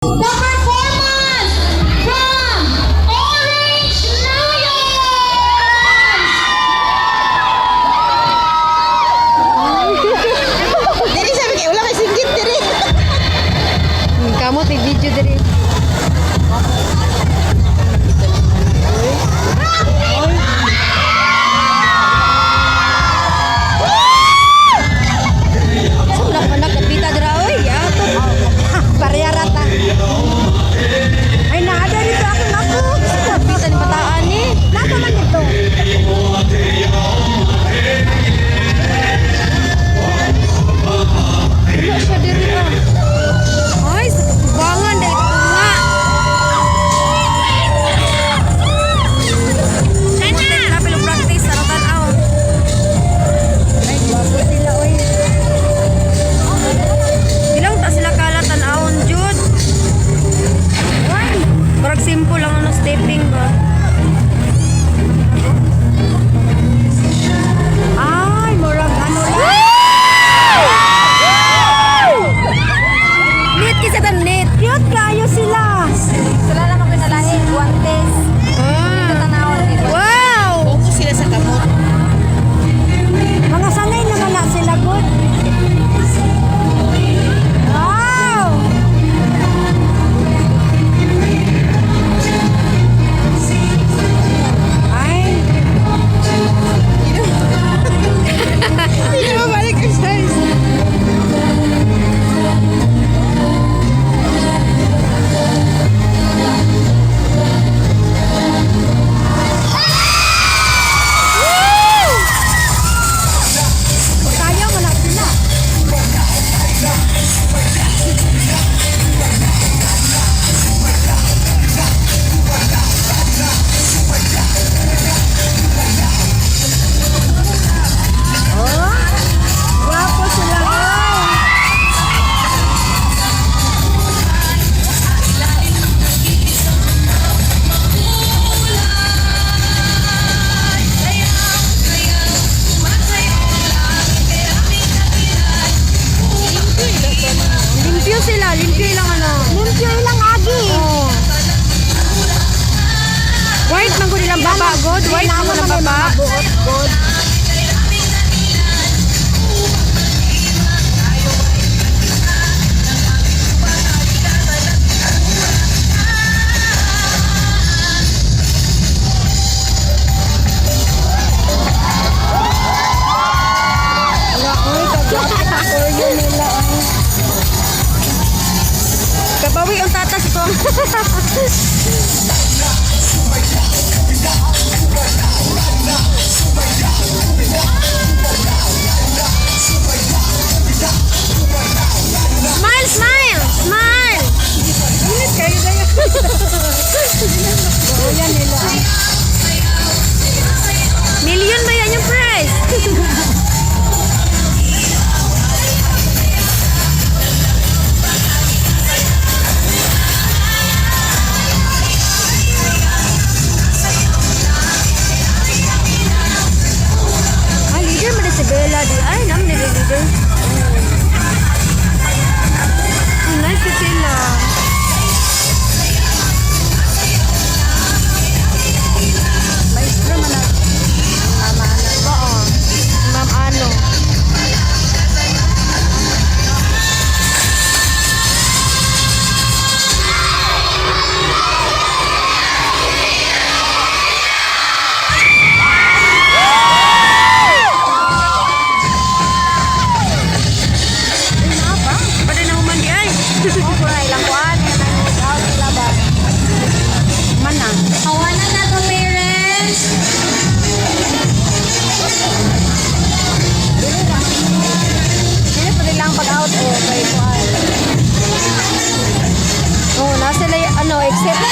The performance from Orange Lions! Diri sabi kayo, wala kay singgit diri. Kamot i-video diri. Sudah ka nagkapita dira oy. Ato. Pareha rata. Ay naada dito ako. Kapita ni bataan ni. Nako man dito. Wala siya diri ah. Ay, sa katubangan dahil tunga. Sana! Grabe lang practice, saratan ako. Ay, bago sila, oy. Ilang ta sila kalatan awon, Jud. Ay, parang simple lang ano, stepping ba? Ay, murag ano lang. Net kasi tan net. Cute kayo sila. Sila lang ako pinalahin, guantes. Tanawon dito. Wow! Focus sila sa kamot. Mga sanay naman na sila, good. Wow! Ay! Hindi mo balik exercise. Kaya mo na sila. Oh, guwapo sila. Limpyo sila, limpyo ilang ano. Limpyo ilang agi. Oh. White man ko nilang baba, god. White man ko ng baba. Buot, god. Uy, kagwapo sa koryo nila. Kabawi ang tatas ko. Smile, smile, smile. Init kayo na yan. Bahuyan nila. Million ba yan yung price? Ay, leader mo na si Bella di. Ay, naman nila leader. Nice sila. Maestro man na. Mama ano ba oh? Ma'am ano? Pada na humandi ay. Kuray lang kuan, nang sila ba? Mana? Kawanan na to, parents. Dili pa lang pag-out oh, kay kuan. Oh, nasa ano except